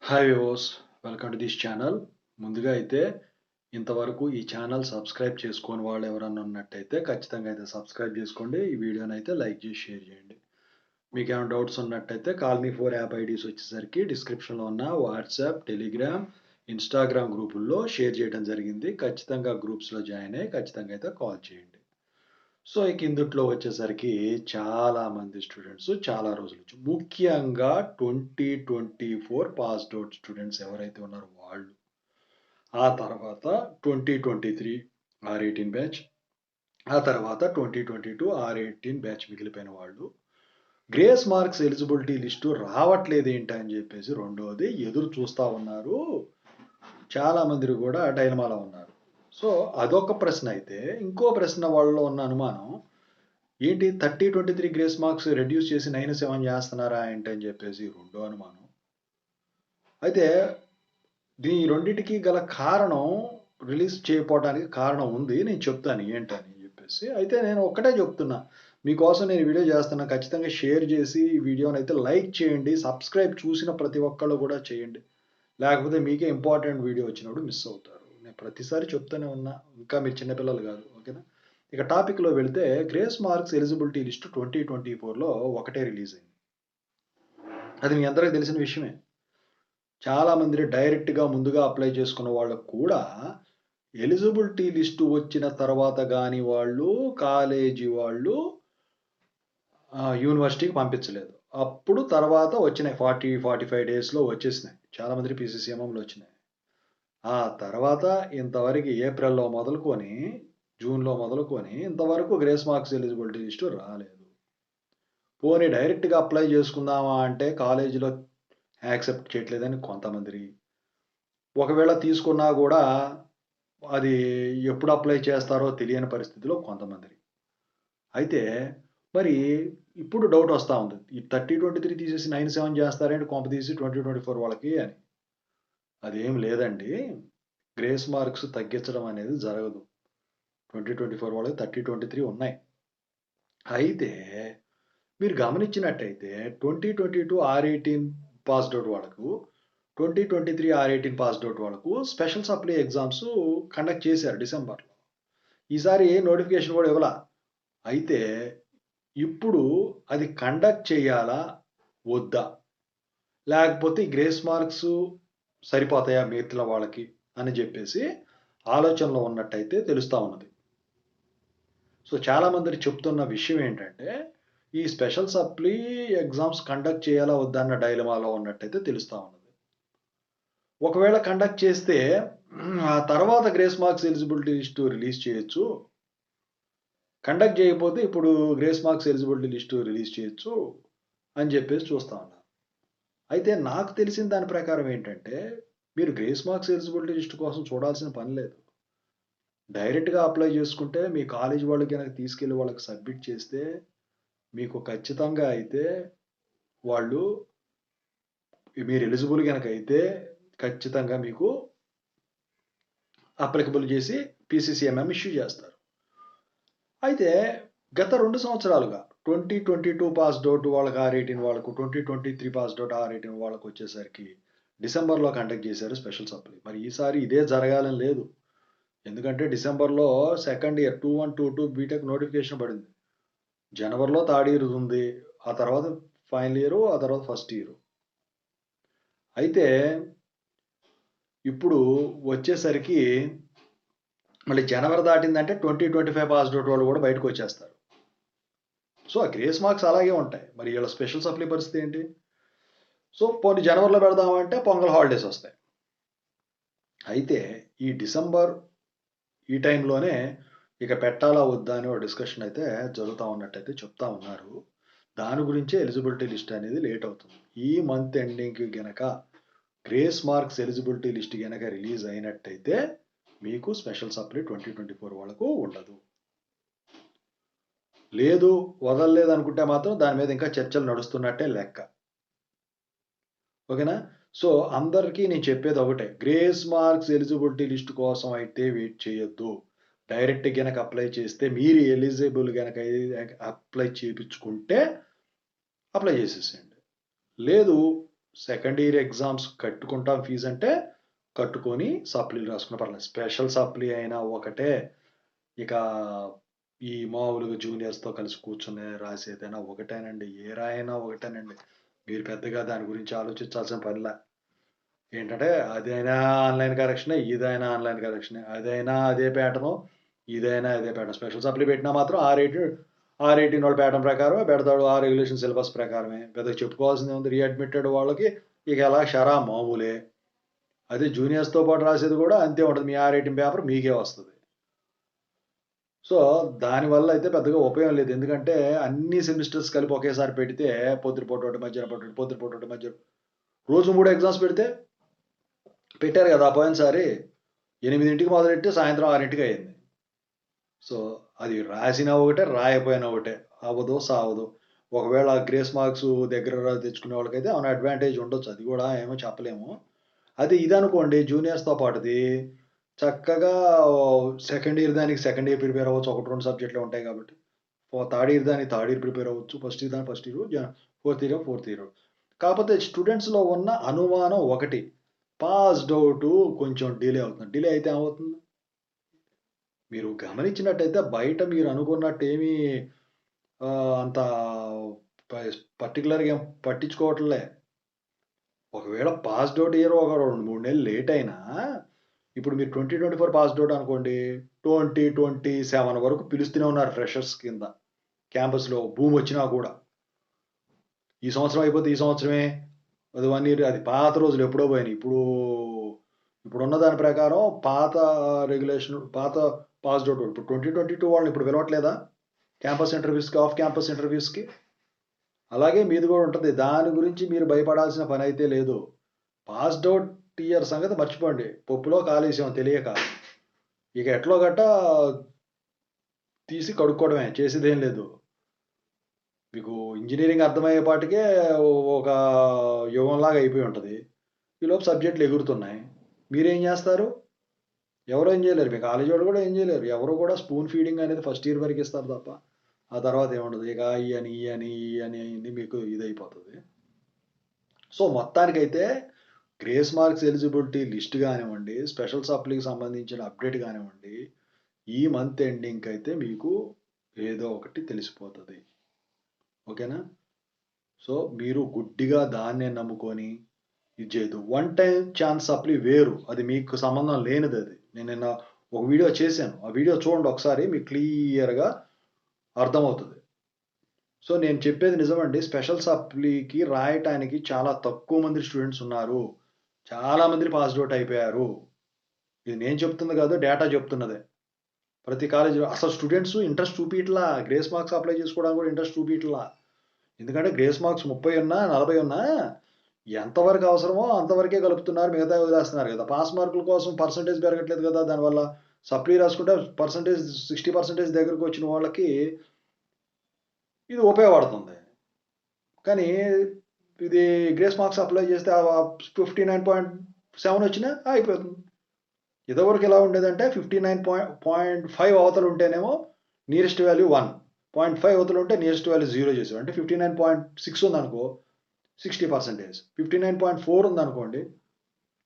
Hi వివోస్, welcome to this channel. ముందుగా అయితే ఇంతవరకు ఈ ఛానల్ సబ్స్క్రైబ్ చేసుకోని వాళ్ళు ఎవరన్నా ఉన్నట్టయితే ఖచ్చితంగా అయితే సబ్స్క్రైబ్ చేసుకోండి. ఈ వీడియోని అయితే లైక్ చేసి షేర్ చేయండి. మీకు ఏమైనా డౌట్స్ ఉన్నట్టయితే కాల్మీ ఫోర్ యాప్ ఐడీస్ వచ్చేసరికి డిస్క్రిప్షన్లో ఉన్న వాట్సాప్, టెలిగ్రామ్, ఇన్స్టాగ్రామ్ గ్రూపుల్లో షేర్ చేయడం జరిగింది. ఖచ్చితంగా గ్రూప్స్లో జాయిన్ అయ్యి ఖచ్చితంగా అయితే కాల్ చేయండి. సో ఇక ఇందుట్లో వచ్చేసరికి చాలా మంది స్టూడెంట్స్ చాలా రోజుల నుంచి ముఖ్యంగా 2024 పాస్డ్ అవుట్ స్టూడెంట్స్ ఎవరైతే ఉన్నారో వాళ్ళు, ఆ తర్వాత 2023 R18 బ్యాచ్, ఆ తర్వాత 2022 R18 బ్యాచ్ మిగిలిపోయిన వాళ్ళు గ్రేస్ మార్క్స్ ఎలిజిబిలిటీ లిస్టు రావట్లేదు ఏంటి అని చెప్పేసి రెండోది ఎదురు చూస్తూ ఉన్నారు. చాలా మంది కూడా డైలమాలో ఉన్నారు. సో అదొక ప్రశ్న అయితే, ఇంకో ప్రశ్న వాళ్ళలో ఉన్న అనుమానం ఏంటి 30-23 గ్రేస్ మార్క్స్ రెడ్యూస్ చేసి 9-7 చేస్తున్నారా ఏంటి అని చెప్పేసి రెండో అనుమానం. అయితే దీని రెండింటికి గల కారణం రిలీజ్ చేయకపోవడానికి కారణం ఉంది, నేను చెప్తాను ఏంటని చెప్పేసి. అయితే నేను ఒక్కటే చెప్తున్నా, మీకోసం నేను వీడియో చేస్తున్నా, ఖచ్చితంగా షేర్ చేసి ఈ వీడియోని అయితే లైక్ చేయండి. సబ్స్క్రైబ్ చూసిన ప్రతి ఒక్కళ్ళు కూడా చేయండి, లేకపోతే మీకే ఇంపార్టెంట్ వీడియో వచ్చినప్పుడు మిస్ అవుతారు. నేను ప్రతిసారి చెప్తూనే ఉన్నా, ఇంకా మీరు చిన్నపిల్లలు కాదు, ఓకేనా. ఇక టాపిక్లో వెళితే గ్రేస్ మార్క్స్ ఎలిజిబిలిటీ లిస్ట్ 2024లో ఒకటే రిలీజ్ అయింది. అది మీ అందరికీ తెలిసిన విషయమే. చాలామంది డైరెక్ట్గా ముందుగా అప్లై చేసుకున్న వాళ్ళకు కూడా ఎలిజిబిలిటీ లిస్టు వచ్చిన తర్వాత కానీ వాళ్ళు కాలేజీ వాళ్ళు యూనివర్సిటీకి పంపించలేదు. అప్పుడు తర్వాత వచ్చినాయి 40-45 డేస్లో వచ్చేసినాయి. చాలామంది పీసీసీఎంఎంలో వచ్చినాయి. ఆ తర్వాత ఇంతవరకు ఏప్రిల్‌లో మొదలుకొని, జూన్‌లో మొదలుకొని ఇంతవరకు గ్రేస్ మార్క్స్ ఎలిజిబిలిటీ లిస్టు రాలేదు. పోనీ డైరెక్ట్‌గా అప్లై చేసుకుందామా అంటే కాలేజీలో యాక్సెప్ట్ చేయట్లేదని కొంతమంది. ఒకవేళ తీసుకున్నా కూడా అది ఎప్పుడు అప్లై చేస్తారో తెలియని పరిస్థితిలో కొంతమంది. అయితే మరి ఇప్పుడు డౌట్ వస్తా ఉంది. ఈ 30-23 తీసేసి 9-7 చేస్తారేంటి కొంపదీసి 2024 వాళ్ళకి అని. అదేం లేదండి. గ్రేస్ మార్క్స్ తగ్గించడం అనేది జరగదు. 2024 వాళ్ళకి 30-23 ఉన్నాయి. అయితే మీరు గమనించినట్టయితే 2022 R18 పాస్డ్ అవుట్ వాళ్ళకు, 2023 R18 పాస్డ్ అవుట్ వాళ్ళకు స్పెషల్ సప్లీ ఎగ్జామ్స్ కండక్ట్ చేశారు డిసెంబర్‌లో. ఈసారి ఏ నోటిఫికేషన్ కూడా ఇవ్వలా. అయితే ఇప్పుడు అది కండక్ట్ చేయాలా? వద్దా? లేకపోతే ఈ గ్రేస్ మార్క్స్ సరిపోతాయా మిగతా వాళ్ళకి అని చెప్పేసి ఆలోచనలో ఉన్నట్టయితే తెలుస్తా ఉన్నది. సో చాలామంది చెప్తున్న విషయం ఏంటంటే, ఈ స్పెషల్ సప్లీ ఎగ్జామ్స్ కండక్ట్ చేయాలా వద్దా అన్న డైలమాలో ఉన్నట్టయితే తెలుస్తా ఉన్నది. ఒకవేళ కండక్ట్ చేస్తే ఆ తర్వాత grace marks eligibility list release చేయొచ్చు. కండక్ట్ చేయకపోతే ఇప్పుడు grace marks eligibility list release చేయొచ్చు అని చెప్పేసి చూస్తా ఉన్నా. అయితే నాకు తెలిసిన దాని ప్రకారం ఏంటంటే, మీరు గ్రేస్ మార్క్స్ ఎలిజిబిలిటీ లిస్ట్ కోసం చూడాల్సిన పని లేదు. డైరెక్ట్‌గా అప్లై చేసుకుంటే మీ కాలేజీ వాళ్ళు గనక తీసుకెళ్ళి వాళ్ళకి సబ్మిట్ చేస్తే మీకు ఖచ్చితంగా అయితే వాళ్ళు, మీరు ఎలిజిబుల్ గనక అయితే ఖచ్చితంగా మీకు అప్లికబుల్ చేసి పీసీసీఎంఎం ఇష్యూ చేస్తారు. అయితే గత 2 సంవత్సరాలుగా 2022 పాస్డ్ అవుట్ వాళ్ళకి R18 వాళ్ళకు, 2023 పాస్డ్ అవుట్ R18 వాళ్ళకి వచ్చేసరికి డిసెంబర్‌లో కండక్ట్ చేశారు స్పెషల్ సప్లీ. మరి ఈసారి ఇదే జరగాలని లేదు. ఎందుకంటే డిసెంబర్‌లో సెకండ్ ఇయర్ 2122 బీటెక్ నోటిఫికేషన్ పడింది. జనవరిలో థర్డ్ ఇయర్ ఉంది. ఆ తర్వాత ఫైనల్ ఇయర్, ఆ తర్వాత ఫస్ట్ ఇయర్. అయితే ఇప్పుడు వచ్చేసరికి మళ్ళీ జనవరి దాటిందంటే 2025 పాస్డ్ అవుట్ వాళ్ళు కూడా బయటకు వచ్చేస్తారు. సో ఆ గ్రేస్ మార్క్స్ అలాగే ఉంటాయి. మరి వీళ్ళ స్పెషల్ సప్లీ పరిస్థితి ఏంటి? సో పోనీ జనవరిలో పెడదామంటే పొంగల్ హాలిడేస్ వస్తాయి. అయితే ఈ డిసెంబర్ ఈ టైంలోనే ఇక పెట్టాలా వద్దా అని ఒక డిస్కషన్ అయితే జరుగుతూ ఉన్నట్టయితే చెప్తా ఉన్నారు. దాని గురించే ఎలిజిబిలిటీ లిస్ట్ అనేది లేట్ అవుతుంది. ఈ మంత్ ఎండింగ్‌కి గనక గ్రేస్ మార్క్స్ ఎలిజిబిలిటీ లిస్ట్ గనక రిలీజ్ అయినట్టయితే మీకు స్పెషల్ సప్లీ 2024 వాళ్ళకు ఉండదు. లేదు, వదలలేదు అనుకుంటే మాత్రం దాని మీద ఇంకా చర్చలు నడుస్తున్నట్టే లెక్క. ఓకేనా. సో అందరికీ నేను చెప్పేది ఒకటే, గ్రేస్ మార్క్స్ ఎలిజిబిలిటీ లిస్ట్ కోసం అయితే వెయిట్ చేయొద్దు. డైరెక్ట్ గనక అప్లై చేస్తే మీరు ఎలిజిబుల్ గనక అప్లై చేయించుకుంటే అప్లై చేసేసేయండి. లేదు సెకండ్ ఇయర్ ఎగ్జామ్స్ కట్టుకుంటాం ఫీజు అంటే కట్టుకొని సప్లీలు రాసుకున్న పర్లేదు. స్పెషల్ సప్లీ అయినా ఒకటే. ఇక ఈ మామూలుగా జూనియర్స్‌తో కలిసి కూర్చొని రాసేదైనా ఒకటేనండి. ఏ రాయైనా ఒకటేనండి. మీరు పెద్దగా దాని గురించి ఆలోచించాల్సిన పనిలే. ఏంటంటే అదైనా ఆన్‌లైన్ కరెక్షనే, ఇదైనా ఆన్‌లైన్ కరెక్షనే. అదైనా అదే ప్యాటర్ను, ఇదైనా అదే ప్యాటర్న్. స్పెషల్ సప్లీ పెట్టినా మాత్రం R18 ప్యాటర్న్ ప్రకారమే పెడతాడు. ఆ రెగ్యులేషన్ సిలబస్ ప్రకారమే. పెద్దగా చెప్పుకోవాల్సిందేముంది. రీఅడ్మిటెడ్ వాళ్ళకి ఇక ఎలా షరా మామూలే. అదే జూనియర్స్‌తో పాటు రాసేది కూడా అంతే ఉంటది. మీ R18 పేపర్ మీకే వస్తది. సో, దానివల్ల అయితే పెద్దగా ఉపయోగం లేదు. ఎందుకంటే అన్ని సెమిస్టర్స్ కలిపి ఒకేసారి పెడితే పొద్దున పూట ఒకటి, మధ్యాహ్నం పూట ఒకటి, పొద్దున పూట ఒకటి, మధ్యాహ్నం రోజు 3 ఎగ్జామ్స్ పెడితే పెట్టారు కదా! పోయినసారి 8కి మొదలెట్టి సాయంత్రం 6కి అయింది. సో, అది రాసినా ఒకటే, రాయకపోయినా ఒకటే. అవ్వదు, సావదు. ఒకవేళ గ్రేస్ మార్క్స్ దగ్గర తెచ్చుకునే వాళ్ళకైతే ఏమైనా అడ్వాంటేజ్ ఉండొచ్చు. అది కూడా ఏమో చెప్పలేము. అదే ఇదనుకోండి జూనియర్స్‌తో పాటుది చక్కగా సెకండ్ ఇయర్ దానికి సెకండ్ ఇయర్ ప్రిపేర్ అవ్వచ్చు. 1, 2 సబ్జెక్ట్‌లే ఉంటాయి కాబట్టి. థర్డ్ ఇయర్ దానికి థర్డ్ ఇయర్ ప్రిపేర్ అవ్వచ్చు. ఫస్ట్ ఇయర్ దానికి ఫస్ట్ ఇయర్, ఫోర్త్ ఇయర్. కాకపోతే స్టూడెంట్స్‌లో ఉన్న అనుమానం ఒకటి. పాస్డ్ ఔట్ కొంచెం డిలే అవుతుంది. డిలే అయితే ఏమవుతుంది? మీరు గమనించినట్టయితే బయట మీరు అనుకున్నట్టేమీ అంత పర్టిక్యులర్‌గా ఏం పట్టించుకోవట్లే. ఒకవేళ పాస్డ్ ఔట్ ఇయర్ ఒక 2, 3 నెలలు లేట్ అయినా, ఇప్పుడు మీరు 2024 పాస్డ్ ఔట్ అనుకోండి. 2027 వరకు పిలుస్తూనే ఉన్నారు ఫ్రెషర్స్ కింద. క్యాంపస్‌లో భూమొచ్చినా కూడా. ఈ సంవత్సరం అయిపోతే ఈ సంవత్సరమే. అది 1 ఇయర్ అది పాత రోజులు ఎప్పుడో పోయినాయి. ఇప్పుడున్న దాని ప్రకారం పాత రెగ్యులేషన్ పాత పాస్డ్ ఔట్ ఇప్పుడు 2022 వాళ్ళని ఇప్పుడు పిలవట్లేదా? క్యాంపస్ ఇంటర్వ్యూస్‌కి, ఆఫ్ క్యాంపస్ ఇంటర్వ్యూస్‌కి. అలాగే మీది కూడా ఉంటది. దాని గురించి మీరు భయపడాల్సిన పనైతే లేదు. పాస్డ్ ఔట్ ఇయర్ సంగతి మర్చిపోండి. పప్పులో కాలేసాం తెలియక. ఇక ఎట్లో గట్టా తీసి కడుక్కోవడమే. చేసేదేం లేదు. మీకు ఇంజినీరింగ్ అర్థమయ్యేపాటికే ఒక యుగంలాగా అయిపోయి ఉంటది. ఈలోపు సబ్జెక్టులు ఎగురుతున్నాయి. మీరేం జేస్తారు? ఎవరు ఏం జేయలేరు. మీ కాలేజీ వాళ్ళు గూడా ఏం జేయలేరు. ఎవరు కూడా స్పూన్ ఫీడింగ్ అనేది ఫస్ట్ ఇయర్ వరకు ఇస్తారు తప్ప, ఆ తర్వాత ఏముండదు. ఇక ఇయని మీకు ఇదైపోతది. సో, మొత్తానికైతే గ్రేస్ మార్క్స్ ఎలిజిబిలిటీ లిస్ట్ గానివ్వండి, స్పెషల్ సప్లీకి సంబంధించిన అప్డేట్ గానివ్వండి, ఈ మంత్ ఎండింగ్‌కైతే మీకు ఏదో ఒకటి తెలిసిపోతది. ఓకేనా? సో, మీరు గుడ్డిగా దాన్నే నమ్ముకొని ఇది చేయొద్దు. వన్ టైమ్ ఛాన్స్ సప్లీ వేరు. అది మీకు సంబంధం లేనిదది. నేను నిన్న ఒక వీడియో చేశాను. ఆ వీడియో చూడండి ఒకసారి మీకు క్లియర్‌గా అర్థమవుతది. సో, నేను చెప్పేది నిజమండి. స్పెషల్ సప్లీకి రాయటానికి చాలా తక్కువ మంది స్టూడెంట్స్ ఉన్నారు. చాలా మంది పాస్డ్ ఔట్ అయిపోయారు. ఇది నేను చెప్తుంది కాదు. డేటా చెప్తున్నదే. ప్రతి కాలేజీలో అసలు స్టూడెంట్స్ ఇంట్రెస్ట్ చూపియట్లా. గ్రేస్ మార్క్స్ అప్లై చేసుకోవడానికి కూడా ఇంట్రెస్ట్ చూపియట్లా. ఎందుకంటే గ్రేస్ మార్క్స్ 30 ఉన్నా, 40 ఉన్నా ఎంతవరకు అవసరమో అంతవరకే కలుపుతున్నారు. మిగతావి వదిలేస్తున్నారు కదా! పాస్ మార్కుల కోసం పర్సెంటేజ్ పెరగట్లేదు కదా! దానివల్ల సప్లీ రాసుకుంటే పర్సెంటేజ్ 60% దగ్గరకొచ్చిన వాళ్ళకి ఇది ఉపయోగపడుతుంది. కానీ ఇది గ్రేస్ మార్క్స్ అప్లై చేస్తే 59.7 వచ్చినా అయిపోతుంది. ఇదివరకు ఎలా ఉండేదంటే 59.5 అవతల ఉంటేనేమో నియరెస్ట్ వాల్యూ 1. 0.5 అవతల ఉంటే నియరెస్ట్ వాల్యూ 0 చేసేవాడు. అంటే 59.6 ఉందనుకో 60%. 59.4 ఉందనుకోండి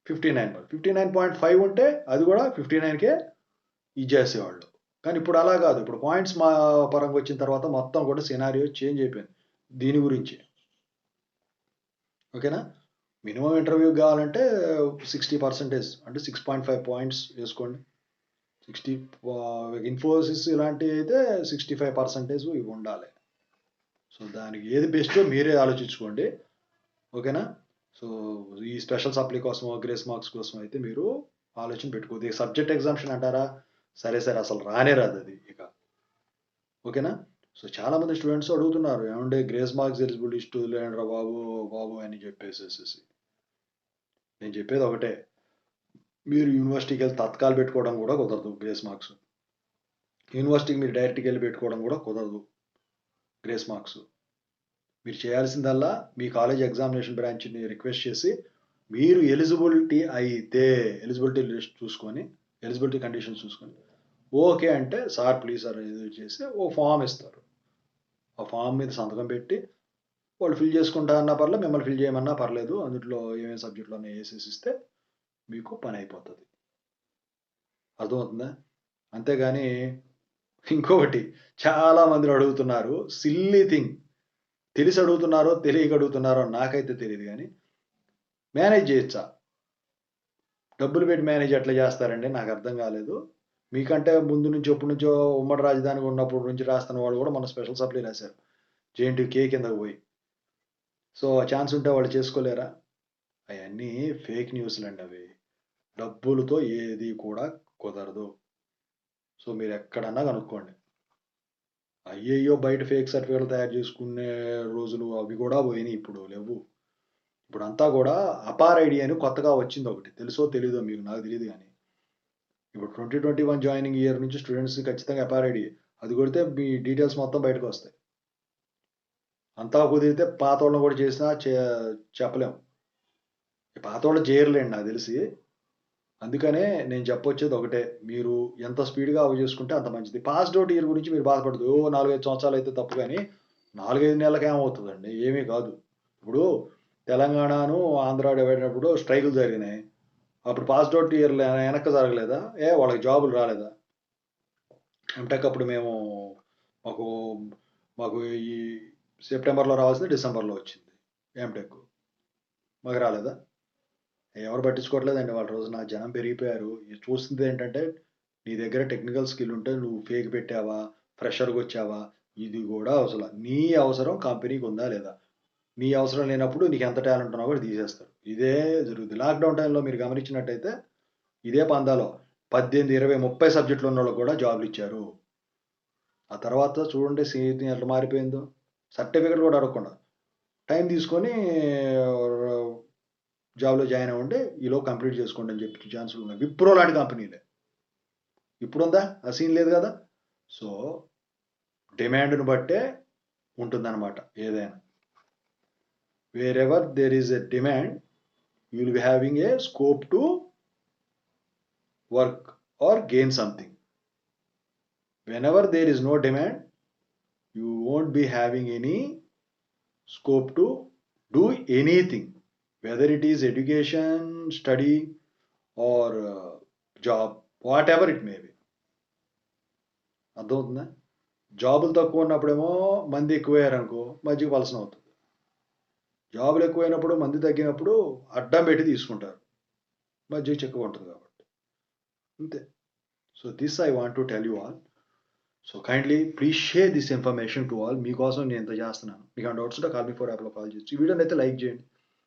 59. 59.5 ఉంటే అది కూడా 59కే ఇచ్చేసేవాళ్ళు. కానీ ఇప్పుడు అలా కాదు. ఇప్పుడు పాయింట్స్ పరంగా వచ్చిన తర్వాత మొత్తం కూడా సినారియో చేంజ్ అయిపోయింది. దీని గురించి. ఓకేనా? మినిమమ్ ఇంటర్వ్యూకి కావాలంటే 60% అంటే 6.5 పాయింట్స్ వేసుకోండి. 60 ఇన్ఫోసిస్ ఇలాంటివి అయితే 65% ఇవి ఉండాలి. సో, దానికి ఏది బెస్టో మీరే ఆలోచించుకోండి. ఓకేనా? సో, ఈ స్పెషల్ సప్లీ కోసమో, గ్రేస్ మార్క్స్ కోసం అయితే మీరు ఆలోచన పెట్టుకోవద్దు. సబ్జెక్ట్ ఎగ్జామ్షన్ అంటారా? సరే, సరే అసలు రానే రాదది ఇక. ఓకేనా? సో, చాలామంది స్టూడెంట్స్ అడుగుతున్నారు. ఏవండీ గ్రేస్ మార్క్స్ ఎలిజిబుల్ లిస్ట్ వదిలేయండిరా బాబు అని చెప్పేసేసేసి. నేను చెప్పేది ఒకటే. మీరు యూనివర్సిటీకెళ్ళి తత్కాలు పెట్టుకోవడం కూడా కుదరదు గ్రేస్ మార్క్స్. యూనివర్సిటీకి మీరు డైరెక్ట్‌గా ఎళ్లి పెట్టుకోవడం కూడా కుదరదు గ్రేస్ మార్క్స్. మీరు చేయాల్సిందల్లా మీ కాలేజ్ ఎగ్జామినేషన్ బ్రాంచ్‌ని రిక్వెస్ట్ చేసి, మీరు ఎలిజిబిలిటీ అయితే ఎలిజిబిలిటీ లిస్ట్ చూసుకొని, ఎలిజిబిలిటీ కండిషన్స్ చూసుకొని, ఓకే అంటే సార్ ప్లీజ్ సార్ ఏదో చేసి ఓ ఫార్మ్ ఇస్తారు. ఆ ఫార్మ్ మీద సంతకం పెట్టి వాళ్ళు ఫిల్ చేసుకుంటా అన్నా పర్లేదు, మిమ్మల్ని ఫిల్ చేయమన్నా పర్లేదు. అందుట్లో ఏమేమి సబ్జెక్టులు ఉన్నాయో ఏసేసిస్తే మీకు పని అయిపోతది. అర్థమవుతుందా? అంతేగాని ఇంకొకటి చాలా మందిని అడుగుతున్నారు. Silly thing. తెలిసి అడుగుతున్నారో, తెలియక అడుగుతున్నారో నాకైతే తెలీదు గానీ, మేనేజ్ చేయొచ్చా? డబ్బులు పెట్టి మేనేజ్ ఎట్లా చేస్తారండి? నాకర్థం కాలేదు. మీకంటే ముందు నుంచి ఎప్పటినుంచో ఉమ్మడి రాజధానిగా ఉన్నప్పుడు నుంచి రాస్తున్న వాళ్ళు కూడా మొన్న స్పెషల్ సప్లీ రాశారు. జేఎన్‌టీయూ కిందకి పోయి. సో, ఛాన్స్ ఉంటే వాళ్ళు చేసుకోలేరా? అయన్నీ ఫేక్ న్యూస్‌లండి అవి. డబ్బులతో ఏది కూడా కుదరదు. సో, మీరెక్కడన్నా కనుక్కోండి. అయ్యయ్యో! బయట ఫేక్ సర్టిఫికేట్‌లు తయారు చేసుకునే రోజులు అవి కూడా పోయినియి. ఇప్పుడు లెవ్వు. ఇప్పుడంతా కూడా అపార్ ఐడీ అని కొత్తగా వచ్చిందొకటి. తెలుసో తెలీదో మీకు నాకు తెలీదు గానీ. ఇప్పుడు 2021 జాయినింగ్ ఇయర్ నుంచి స్టూడెంట్స్ ఖచ్చితంగా అపార్ ఐడీ. అది కొడితే మీ డీటెయిల్స్ మొత్తం బయటకొస్తాయి. అంతా కుదిరితే పాతోళ్ళని కూడా చేసినా చెప్పలేం. పాతోళ్ళు చేయరులేండి నాకు తెలిసి. అందుకనే నేను చెప్పొచ్చేది ఒకటే. మీరు ఎంత స్పీడ్‌గా అవి చేసుకుంటే అంత మంచిది. పాస్డ్ ఔట్ ఇయర్ గురించి మీరు బాధపడొద్దు. ఓ 4, 5 సంవత్సరాలైతే తప్పు గాని, 4, 5 నెలలకేమవుతదండి? ఏమీ కాదు. ఇప్పుడు తెలంగాణను, ఆంధ్ర డివైడ్ అయినప్పుడు స్ట్రైకులు జరిగినాయి. అప్పుడు పాస్డ్ ఔట్ ఇయర్‌లు వెనక్కి జరగలేదా? వాళ్ళకి జాబులు రాలేదా? ఎంటెక్ అప్పుడు మాకు మాకు ఈ సెప్టెంబర్‌లో రావాల్సింది డిసెంబర్‌లో వచ్చింది ఎంటెక్. మాకు రాలేదా? ఎవరు పట్టించుకోవట్లేదండి వాళ్ళ రోజున. జనం పెరిగిపోయారు. చూస్తుందేంటంటే, నీ దగ్గర టెక్నికల్ స్కిల్ ఉంటే నువ్వు ఫేక్ పెట్టావా? ఫ్రెషర్‌గొచ్చావా? ఇది గూడా నీ అవసరం కంపెనీకుందా లేదా? నీ అవసరం లేనప్పుడు నీకెంత టాలెంట్ ఉన్నా కూడా తీసేస్తారు. ఇదే జరుగుద్ది. లాక్‌డౌన్ టైమ్‌లో మీరు గమనించినట్టయితే ఇదే పందాలో 18, 20, 30 సబ్జెక్టులు ఉన్నోళ్ళకి కూడా జాబ్‌లిచ్చారు. ఆ తర్వాత చూడండి సీన్ ఎట్లా మారిపోయిందో. సర్టిఫికేట్ కూడా అడగకుండా. టైం తీసుకొని జాబ్‌లో జాయిన్ అవ్వండి. ఈలోపు కంప్లీట్ చేసుకోండి అని చెప్పి ఛాన్సులు ఉన్నాయి. విప్రో లాంటి కంపెనీలే. ఇప్పుడుందా? ఆ సీన్ లేదు గదా! సో, డిమాండ్‌ని బట్టే ఉంటుందన్నమాట ఏదైనా. Wherever there is a demand, you will be having a scope to work or gain something. Whenever there is no demand, you won't be having any scope to do anything, whether it is education, study, or job, whatever it may be. అర్థమవుతుందా? జాబులు తక్కువ ఉన్నప్పుడేమో మంది ఎక్కువయ్యారనుకో మజ్జిగ పలసన అవుతుంది. జాబులు ఎక్కువైనప్పుడు మంది తగ్గినప్పుడు అడ్డం పెట్టి తీసుకుంటారు. మజ్జిగ చిక్కగా ఉంటుంది కాబట్టి. అంతే. So this I want to tell you all. So kindly please share this information to all. మీకోసం నేను ఇంత చేస్తున్నాను. మీకు ఏమైనా డౌట్స్ ఉంటే కాల్ మీ ఫోర్ యాప్లో కాల్ చేయొచ్చు. ఈ వీడియోని అయితే లైక్ చేయండి.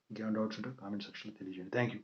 ఇంకేమైనా డౌట్స్ ఉంటే కామెంట్ సెక్షన్లో తెలియజేయండి. Thank you.